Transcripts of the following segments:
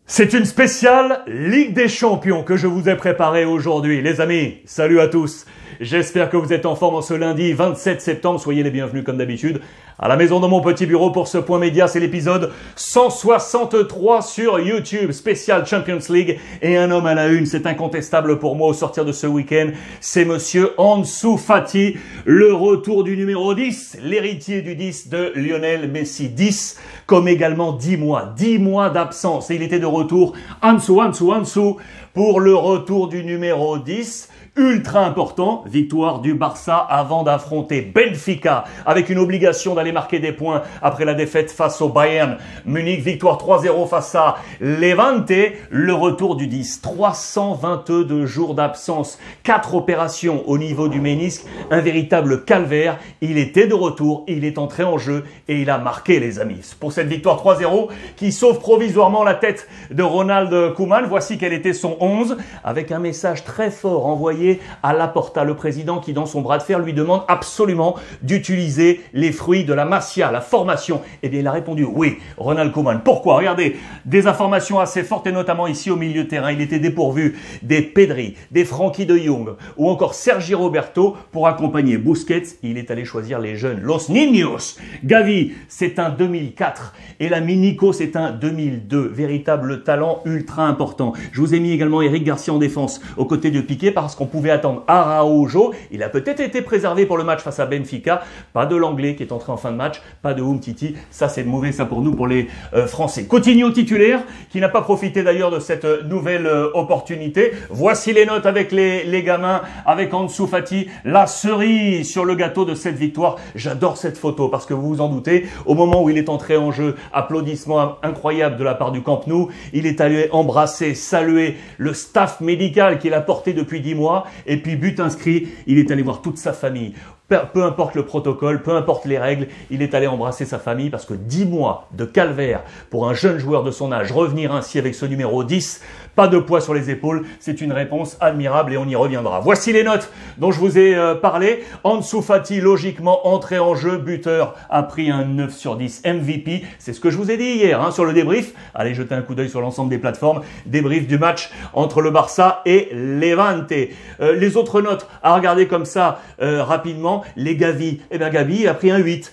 C'est une spéciale Ligue des Champions que je vous ai préparée aujourd'hui. Les amis, salut à tous. J'espère que vous êtes en forme en ce lundi 27 septembre. Soyez les bienvenus comme d'habitude à la maison dans mon petit bureau pour ce point média. C'est l'épisode 163 sur YouTube, spécial Champions League. Et un homme à la une, c'est incontestable pour moi au sortir de ce week-end. C'est monsieur Ansu Fati, le retour du numéro 10, l'héritier du 10 de Lionel Messi. 10, comme également 10 mois d'absence. Et il était de retour, Ansu, pour le retour du numéro 10. Ultra important, victoire du Barça avant d'affronter Benfica avec une obligation d'aller marquer des points après la défaite face au Bayern Munich. Victoire 3-0 face à Levante. Le retour du 10, 322 jours d'absence, 4 opérations au niveau du ménisque, un véritable calvaire. Il était de retour, il est entré en jeu et il a marqué les amis. Pour cette victoire 3-0 qui sauve provisoirement la tête de Ronald Koeman. Voici quel était son 11 avec un message très fort envoyé à Laporta, le président qui dans son bras de fer lui demande absolument d'utiliser les fruits de la Masia, la formation. Eh bien il a répondu oui, Ronald Koeman. Pourquoi? Regardez, des informations assez fortes et notamment ici au milieu de terrain. Il était dépourvu des Pedri, des Frenkie de Jong ou encore Sergi Roberto pour accompagner Busquets. Il est allé choisir les jeunes, Los Niños. Gavi, c'est un 2004 et l'ami Nico, c'est un 2002. Véritable talent ultra important. Je vous ai mis également Eric Garcia en défense aux côtés de Piqué parce qu'on pouvait attendre Araujo. Il a peut-être été préservé pour le match face à Benfica. Pas de l'anglais qui est entré en fin de match. Pas de Umtiti. Ça, c'est mauvais, ça pour nous, pour les Français. Coutinho titulaire, qui n'a pas profité d'ailleurs de cette nouvelle opportunité. Voici les notes avec les gamins, avec Ansu Fati. La cerise sur le gâteau de cette victoire. J'adore cette photo parce que vous vous en doutez, au moment où il est entré en jeu, applaudissements incroyables de la part du Camp Nou. Il est allé embrasser, saluer le staff médical qu'il a porté depuis 10 mois. Et puis, but inscrit, il est allé voir toute sa famille. Peu importe le protocole, peu importe les règles, il est allé embrasser sa famille parce que 10 mois de calvaire pour un jeune joueur de son âge, revenir ainsi avec ce numéro 10, pas de poids sur les épaules, c'est une réponse admirable et on y reviendra. Voici les notes dont je vous ai parlé. Ansu Fati, logiquement entré en jeu, buteur, a pris un 9 sur 10, MVP. C'est ce que je vous ai dit hier sur le débrief. Allez jeter un coup d'œil sur l'ensemble des plateformes. Débrief du match entre le Barça et Levante. Les autres notes à regarder comme ça rapidement. Les Gavi, eh bien Gavi a pris un 8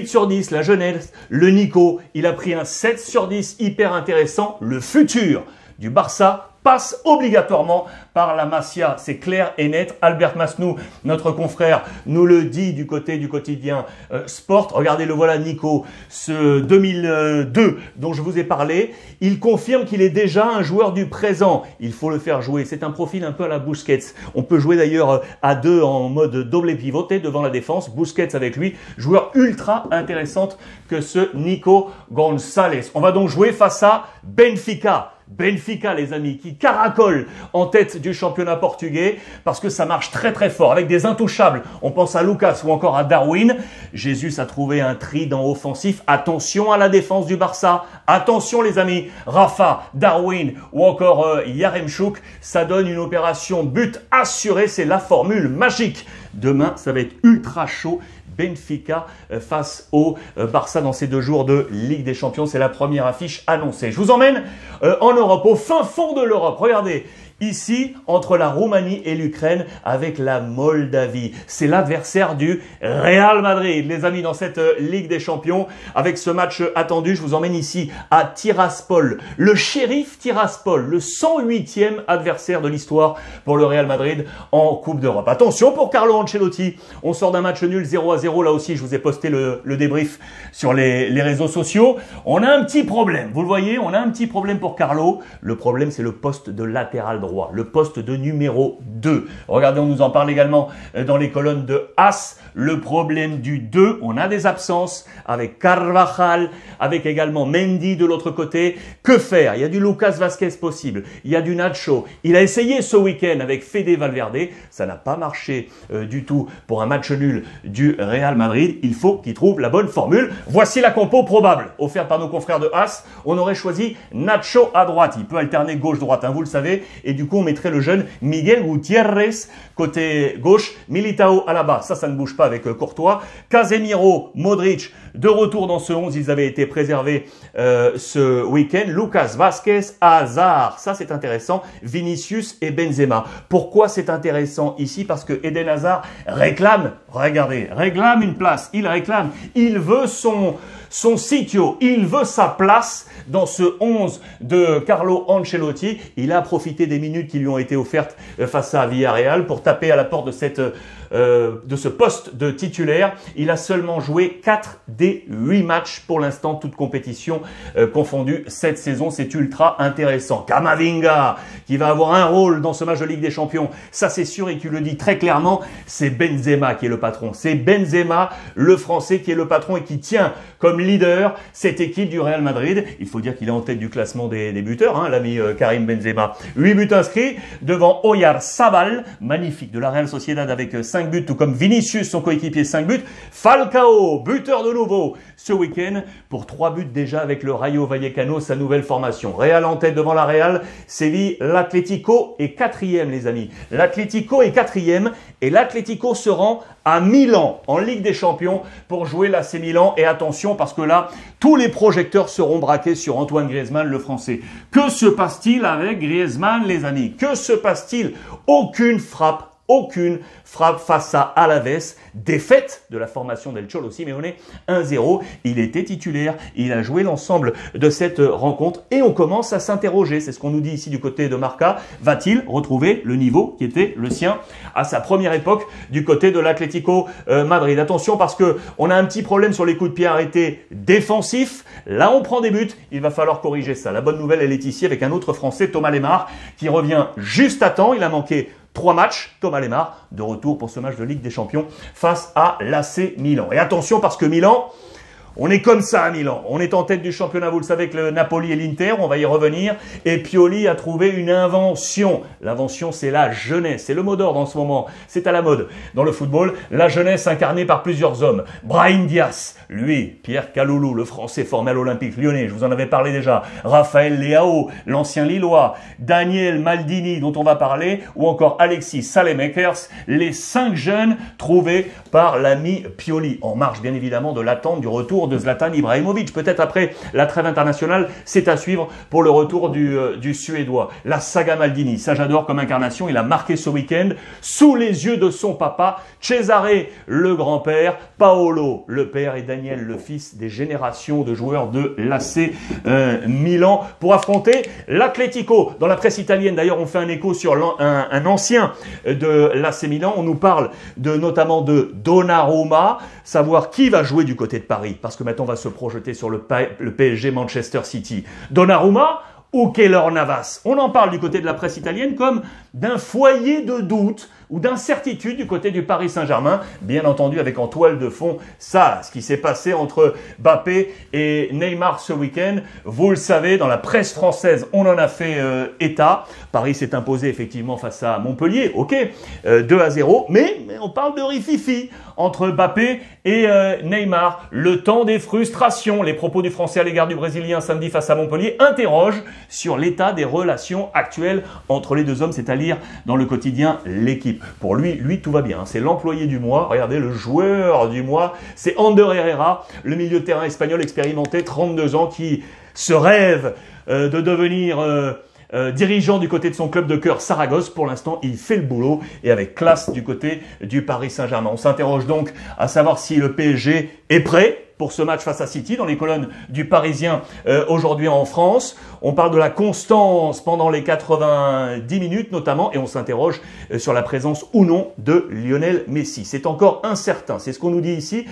sur 10, la jeunesse. Le Nico, il a pris un 7 sur 10, hyper intéressant. Le futur du Barça passe obligatoirement par la Masia. C'est clair et net. Albert Masnou, notre confrère, nous le dit du côté du quotidien Sport. Regardez, le voilà Nico, ce 2002 dont je vous ai parlé. Il confirme qu'il est déjà un joueur du présent. Il faut le faire jouer. C'est un profil un peu à la Busquets. On peut jouer d'ailleurs à deux en mode double pivoté devant la défense. Busquets avec lui. Joueur ultra intéressante que ce Nico González. On va donc jouer face à Benfica. Benfica, les amis, qui caracole en tête du championnat portugais parce que ça marche très très fort avec des intouchables. On pense à Lucas ou encore à Darwin. Jesus a trouvé un trident offensif. Attention à la défense du Barça. Attention les amis. Rafa, Darwin ou encore Yaremchuk. Ça donne une opération but assuré. C'est la formule magique. Demain, ça va être ultra chaud. Benfica face au Barça dans ces 2 jours de Ligue des Champions. C'est la première affiche annoncée. Je vous emmène en Europe, au fin fond de l'Europe. Regardez, ici, entre la Roumanie et l'Ukraine, avec la Moldavie. C'est l'adversaire du Real Madrid. Les amis, dans cette Ligue des Champions, avec ce match attendu, je vous emmène ici à Tiraspol. Le shérif Tiraspol, le 108e adversaire de l'histoire pour le Real Madrid en Coupe d'Europe. Attention pour Carlo Ancelotti. On sort d'un match nul 0-0. Là aussi, je vous ai posté le débrief sur les réseaux sociaux. On a un petit problème. Vous le voyez, on a un petit problème pour Carlo. Le problème, c'est le poste de latéral droit. Le poste de numéro 2. Regardez, on nous en parle également dans les colonnes de As. Le problème du 2, on a des absences avec Carvajal, avec également Mendy de l'autre côté. Que faire? Il y a du Lucas Vazquez possible, il y a du Nacho. Il a essayé ce week-end avec Fede Valverde. Ça n'a pas marché du tout pour un match nul du Real Madrid. Il faut qu'il trouve la bonne formule. Voici la compo probable offerte par nos confrères de As. On aurait choisi Nacho à droite. Il peut alterner gauche-droite, vous le savez. Et du coup, on mettrait le jeune Miguel Gutiérrez côté gauche, Militao à la bas. Ça ne bouge pas avec Courtois. Casemiro, Modric de retour dans ce 11. Ils avaient été préservés ce week-end. Lucas Vázquez, Hazard, ça c'est intéressant. Vinicius et Benzema. Pourquoi c'est intéressant ici? Parce que Eden Hazard réclame, regardez, réclame une place. Il réclame, il veut son sitio, il veut sa place dans ce 11 de Carlo Ancelotti. Il a profité des minutes qui lui ont été offertes face à Villarreal pour taper à la porte de ce poste de titulaire. Il a seulement joué 4 des 8 matchs pour l'instant, toutes compétitions confondues cette saison. C'est ultra intéressant. Camavinga, qui va avoir un rôle dans ce match de Ligue des Champions, ça c'est sûr, et qui le dit très clairement, c'est Benzema qui est le patron. C'est Benzema, le Français, qui est le patron et qui tient comme leader cette équipe du Real Madrid. Il faut dire qu'il est en tête du classement des buteurs, hein, l'ami Karim Benzema. 8 buts inscrits devant Oyarzabal, magnifique, de la Real Sociedad avec 5 buts, tout comme Vinicius, son coéquipier, 5 buts. Falcao, buteur de nouveau ce week-end pour 3 buts déjà avec le Rayo Vallecano, sa nouvelle formation. Real en tête devant la Real, Séville, l'Atlético est 4e, les amis. L'Atlético est 4e et l'Atlético se rend à Milan en Ligue des Champions pour jouer l'AC Milan. Et attention, parce que là, tous les projecteurs seront braqués sur Antoine Griezmann, le Français. Que se passe-t-il avec Griezmann, les amis? Que se passe-t-il? Aucune frappe face à Alaves, défaite de la formation del Cholo Simeone, 1-0. Il était titulaire, il a joué l'ensemble de cette rencontre et on commence à s'interroger. C'est ce qu'on nous dit ici du côté de Marca. Va-t-il retrouver le niveau qui était le sien à sa première époque du côté de l'Atlético Madrid? Attention, parce que on a un petit problème sur les coups de pied arrêtés défensifs. Là, on prend des buts. Il va falloir corriger ça. La bonne nouvelle, elle est ici avec un autre Français, Thomas Lemar, qui revient juste à temps. Il a manqué 3 matchs, Thomas Lemar, de retour pour ce match de Ligue des Champions face à l'AC Milan. Et attention, parce que Milan, on est comme ça à Milan. On est en tête du championnat, vous le savez, avec le Napoli et l'Inter. On va y revenir. Et Pioli a trouvé une invention. L'invention, c'est la jeunesse. C'est le mot d'ordre en ce moment. C'est à la mode dans le football. La jeunesse incarnée par plusieurs hommes. Brahim Diaz, lui, Pierre Kaloulou, le Français formé à l'Olympique Lyonnais. Je vous en avais parlé déjà. Raphaël Leao, l'ancien Lillois. Daniel Maldini, dont on va parler. Ou encore Alexis Saelemaekers. Les 5 jeunes trouvés par l'ami Pioli. En marge, bien évidemment, de l'attente du retour de Zlatan Ibrahimovic. Peut-être après la trêve internationale, c'est à suivre pour le retour du Suédois. La saga Maldini, ça j'adore comme incarnation. Il a marqué ce week-end sous les yeux de son papa, Cesare, le grand-père, Paolo, le père, et Daniel, le fils, des générations de joueurs de l'AC Milan pour affronter l'Atlético. Dans la presse italienne, d'ailleurs, on fait un écho sur un ancien de l'AC Milan. On nous parle notamment de Donnarumma, savoir qui va jouer du côté de Paris. Parce que maintenant, on va se projeter sur le PSG Manchester City. Donnarumma ou Keylor Navas? On en parle du côté de la presse italienne comme d'un foyer de doute ou d'incertitude du côté du Paris Saint-Germain. Bien entendu, avec en toile de fond, ça, ce qui s'est passé entre Mbappé et Neymar ce week-end. Vous le savez, dans la presse française, on en a fait état. Paris s'est imposé effectivement face à Montpellier, ok, 2-0. Mais on parle de rififi entre Mbappé et Neymar. Le temps des frustrations. Les propos du Français à l'égard du Brésilien samedi face à Montpellier interrogent sur l'état des relations actuelles entre les deux hommes, c'est à lire dans le quotidien L'équipe. Pour lui, tout va bien. C'est l'employé du mois. Regardez, le joueur du mois, c'est Ander Herrera, le milieu de terrain espagnol expérimenté, 32 ans, qui se rêve de devenir dirigeant du côté de son club de cœur Saragosse. Pour l'instant, il fait le boulot et avec classe du côté du Paris Saint-Germain. On s'interroge donc à savoir si le PSG est prêt pour ce match face à City, dans les colonnes du Parisien aujourd'hui en France. On parle de la constance pendant les 90 minutes notamment, et on s'interroge sur la présence ou non de Lionel Messi. C'est encore incertain, c'est ce qu'on nous dit ici,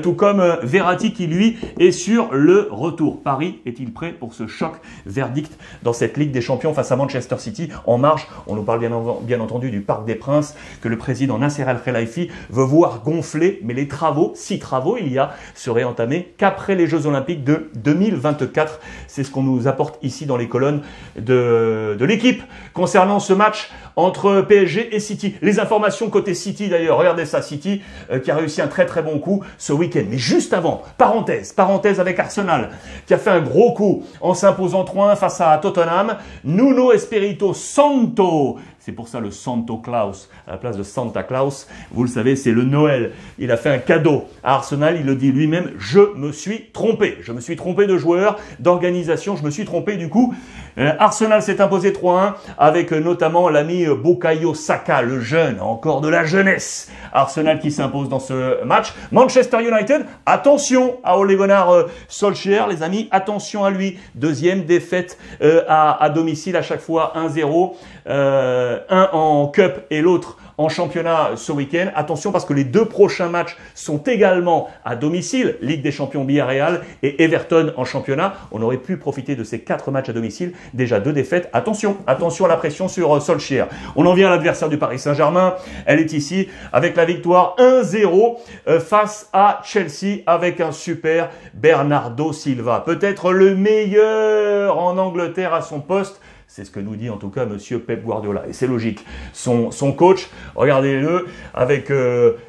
tout comme Verratti qui lui est sur le retour. Paris est-il prêt pour ce choc verdict dans cette Ligue des Champions face à Manchester City? En marche, on nous parle bien entendu du Parc des Princes que le président Nasser Al-Khelaifi veut voir gonfler, mais les travaux, 6 travaux il y a, seraient entamés qu'après les Jeux Olympiques de 2024. C'est ce qu'on nous apporte ici dans les colonnes de l'équipe concernant ce match entre PSG et City. Les informations côté City d'ailleurs, regardez ça, City qui a réussi un très très bon coup ce week-end. Mais juste avant, parenthèse avec Arsenal qui a fait un gros coup en s'imposant 3-1 face à Tottenham. Nuno Espirito Santo C'est pour ça le Santo Claus, à la place de Santa Claus. Vous le savez, c'est le Noël. Il a fait un cadeau à Arsenal. Il le dit lui-même, je me suis trompé. Je me suis trompé de joueur, d'organisation. Je me suis trompé du coup. Arsenal s'est imposé 3-1 avec notamment l'ami Bukayo Saka, le jeune, encore de la jeunesse. Arsenal qui s'impose dans ce match. Manchester United, attention à Ole Gunnar Solskjaer, les amis, attention à lui. Deuxième défaite à domicile à chaque fois 1-0, un en Cup et l'autre en championnat ce week-end. Attention parce que les 2 prochains matchs sont également à domicile. Ligue des Champions Villarreal et Everton en championnat. On aurait pu profiter de ces 4 matchs à domicile. Déjà 2 défaites. Attention, attention à la pression sur Solskjaer. On en vient à l'adversaire du Paris Saint-Germain. Elle est ici avec la victoire 1-0 face à Chelsea avec un super Bernardo Silva. Peut-être le meilleur en Angleterre à son poste. C'est ce que nous dit en tout cas monsieur Pep Guardiola. Et c'est logique. Son coach, regardez-le, avec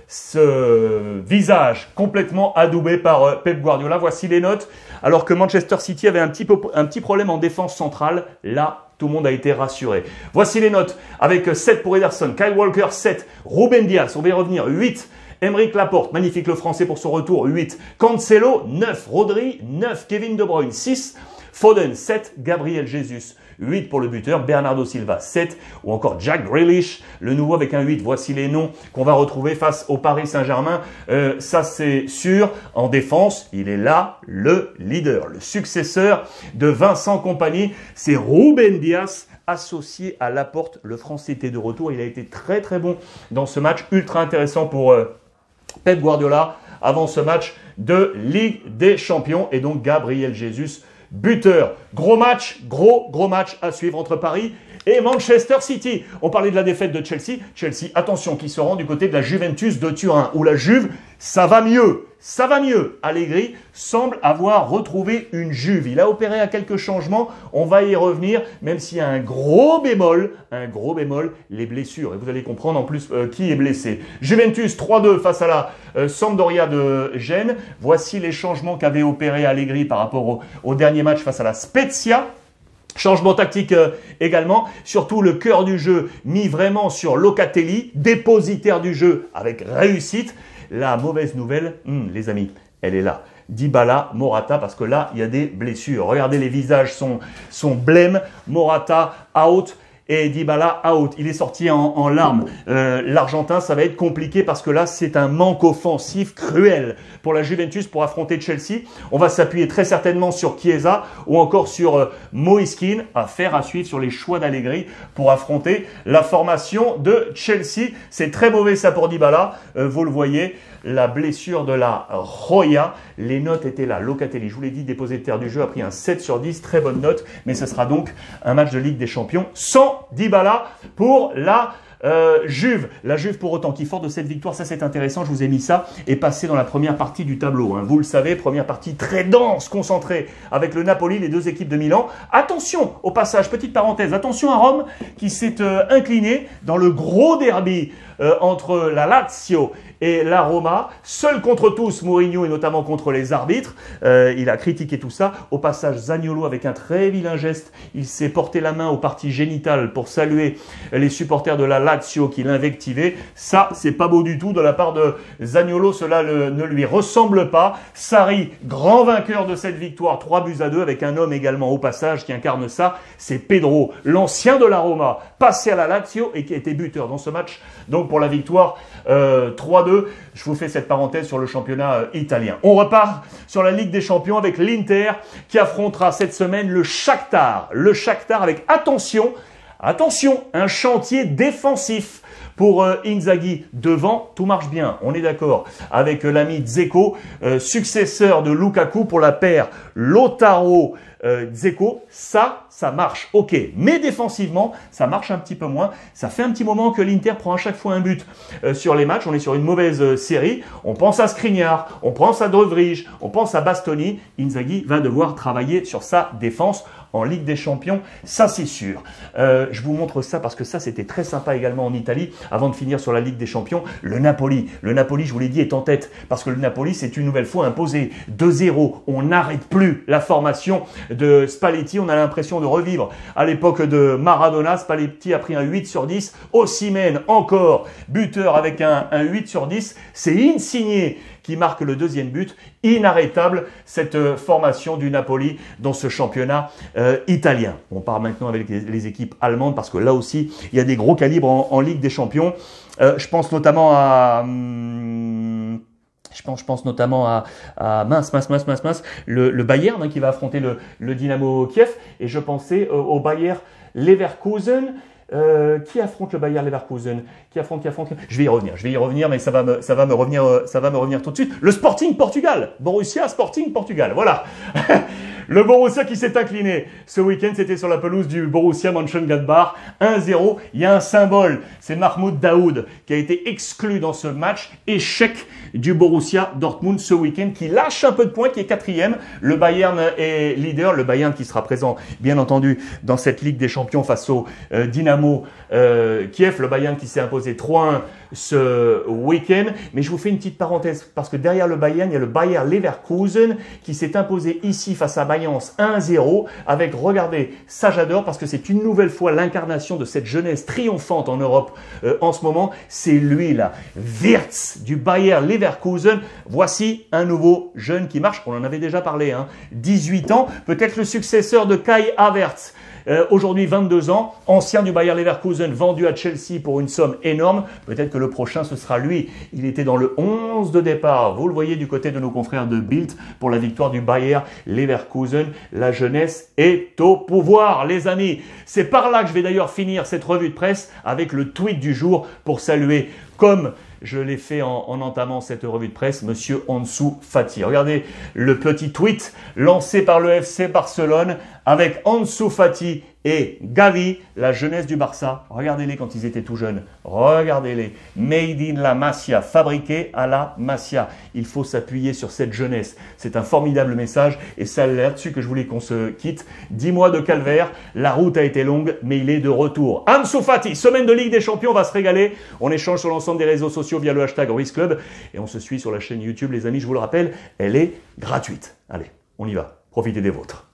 ce visage complètement adoubé par Pep Guardiola. Voici les notes. Alors que Manchester City avait un petit problème en défense centrale, là, tout le monde a été rassuré. Voici les notes. Avec 7 pour Ederson, Kyle Walker 7, Ruben Dias, on va y revenir, 8. Aymeric Laporte, magnifique le français pour son retour, 8. Cancelo, 9. Rodri, 9. Kevin De Bruyne, 6. Foden, 7. Gabriel Jesus, 8 pour le buteur. Bernardo Silva, 7. Ou encore Jack Grealish, le nouveau avec un 8. Voici les noms qu'on va retrouver face au Paris Saint-Germain. Ça, c'est sûr. En défense, il est là, le leader, le successeur de Vincent Kompany. C'est Ruben Dias, associé à Laporte. Le français était de retour. Il a été très très bon dans ce match. Ultra intéressant pour Pep Guardiola avant ce match de Ligue des Champions. Et donc Gabriel Jesus, buteur. Gros match à suivre entre Paris et Manchester City. On parlait de la défaite de Chelsea. Chelsea, attention, qui se rend du côté de la Juventus de Turin, où la Juve, ça va mieux. Ça va mieux. Allegri semble avoir retrouvé une Juve. Il a opéré à quelques changements. On va y revenir, même s'il y a un gros bémol, les blessures. Et vous allez comprendre en plus qui est blessé. Juventus 3-2 face à la Sampdoria de Gênes. Voici les changements qu'avait opéré Allegri par rapport au dernier match face à la Spezia. Changement tactique également, surtout le cœur du jeu mis vraiment sur Locatelli, dépositaire du jeu avec réussite. La mauvaise nouvelle, les amis, elle est là. Dybala, Morata, parce que là, il y a des blessures. Regardez, les visages sont blêmes. Morata, out. Et Dybala out. Il est sorti en larmes. L'Argentin, ça va être compliqué parce que là, c'est un manque offensif cruel pour la Juventus pour affronter Chelsea. On va s'appuyer très certainement sur Chiesa ou encore sur Moiskin. Affaire à suivre sur les choix d'Allegri pour affronter la formation de Chelsea. C'est très mauvais ça pour Dybala. Vous le voyez. La blessure de la Roya, les notes étaient là. Locatelli, je vous l'ai dit, dépositaire du jeu, a pris un 7 sur 10, très bonne note. Mais ce sera donc un match de Ligue des Champions sans Dybala pour la Juve. La Juve pour autant qui, fort de cette victoire, ça c'est intéressant, je vous ai mis ça, est passé dans la première partie du tableau. Vous le savez, première partie très dense, concentrée avec le Napoli, les 2 équipes de Milan. Attention au passage, petite parenthèse, attention à Rome qui s'est incliné dans le gros derby entre la Lazio et la Roma, seul contre tous, Mourinho et notamment contre les arbitres. Il a critiqué tout ça. Au passage, Zaniolo avec un très vilain geste, il s'est porté la main aux parties génitales pour saluer les supporters de la Lazio qui l'invectivaient. Ça, c'est pas beau du tout de la part de Zaniolo, cela ne lui ressemble pas. Sarri, grand vainqueur de cette victoire, 3-2 avec un homme également au passage qui incarne ça, c'est Pedro, l'ancien de la Roma, passé à la Lazio et qui a été buteur dans ce match. Donc pour la victoire 3-2, je vous fais cette parenthèse sur le championnat italien. On repart sur la Ligue des Champions avec l'Inter qui affrontera cette semaine le Shakhtar. Le Shakhtar avec, attention, un chantier défensif pour Inzaghi. Devant, tout marche bien, on est d'accord. Avec l'ami Dzeko, successeur de Lukaku pour la paire Lautaro Dzeko, ça marche, ok. Mais défensivement, ça marche un petit peu moins. Ça fait un petit moment que l'Inter prend à chaque fois un but sur les matchs. On est sur une mauvaise série. On pense à Skriniar, on pense à De Vrij, on pense à Bastoni. Inzaghi va devoir travailler sur sa défense en Ligue des Champions, ça c'est sûr. Je vous montre ça parce que ça c'était très sympa également en Italie. Avant de finir sur la Ligue des Champions, le Napoli, je vous l'ai dit, est en tête parce que le Napoli s'est une nouvelle fois imposé 2-0. On n'arrête plus la formation de Spalletti. On a l'impression de revivre à l'époque de Maradona. Spalletti a pris un 8 sur 10. Osimhen encore buteur avec un 8 sur 10. C'est Insigne qui marque le deuxième but. Inarrêtable cette formation du Napoli dans ce championnat italien. On part maintenant avec les équipes allemandes parce que là aussi, il y a des gros calibres en Ligue des Champions. Je pense notamment à... Je pense notamment à le Bayern qui va affronter le Dynamo Kiev. Et je pensais au Bayer Leverkusen. Qui affronte le Bayer Leverkusen? Qui affronte? Je vais y revenir, mais ça va me revenir tout de suite. Le Sporting Portugal. Borussia Sporting Portugal. Voilà. Le Borussia qui s'est incliné ce week-end, c'était sur la pelouse du Borussia Mönchengladbach, 1-0. Il y a un symbole, c'est Mahmoud Daoud qui a été exclu dans ce match. Échec du Borussia Dortmund ce week-end qui lâche un peu de points, qui est 4e. Le Bayern est leader, le Bayern qui sera présent bien entendu dans cette Ligue des Champions face au Dynamo Kiev. Le Bayern qui s'est imposé 3-1 ce week-end. Mais je vous fais une petite parenthèse parce que derrière le Bayern, il y a le Bayer Leverkusen qui s'est imposé ici face à Mayence 1-0 avec, regardez, ça j'adore parce que c'est une nouvelle fois l'incarnation de cette jeunesse triomphante en Europe en ce moment. C'est lui là, Wirtz du Bayer Leverkusen. Voici un nouveau jeune qui marche. On en avait déjà parlé, 18 ans, peut-être le successeur de Kai Havertz. Aujourd'hui 22 ans, ancien du Bayer Leverkusen, vendu à Chelsea pour une somme énorme. Peut-être que le prochain, ce sera lui. Il était dans le 11 de départ. Vous le voyez du côté de nos confrères de Bild pour la victoire du Bayer Leverkusen. La jeunesse est au pouvoir, les amis. C'est par là que je vais d'ailleurs finir cette revue de presse avec le tweet du jour pour saluer, comme je l'ai fait en entamant cette revue de presse, Monsieur Ansu Fati. Regardez le petit tweet lancé par le FC Barcelone avec Ansu Fati et Gavi, la jeunesse du Barça. Regardez-les quand ils étaient tout jeunes. Regardez-les. Made in la Masia, fabriqué à la Masia. Il faut s'appuyer sur cette jeunesse. C'est un formidable message et c'est là-dessus que je voulais qu'on se quitte. 10 mois de calvaire, la route a été longue, mais il est de retour. Ansu Fati, semaine de Ligue des Champions, on va se régaler. On échange sur l'ensemble des réseaux sociaux via le hashtag Ruiz Club et on se suit sur la chaîne YouTube. Les amis, je vous le rappelle, elle est gratuite. Allez, on y va. Profitez des vôtres.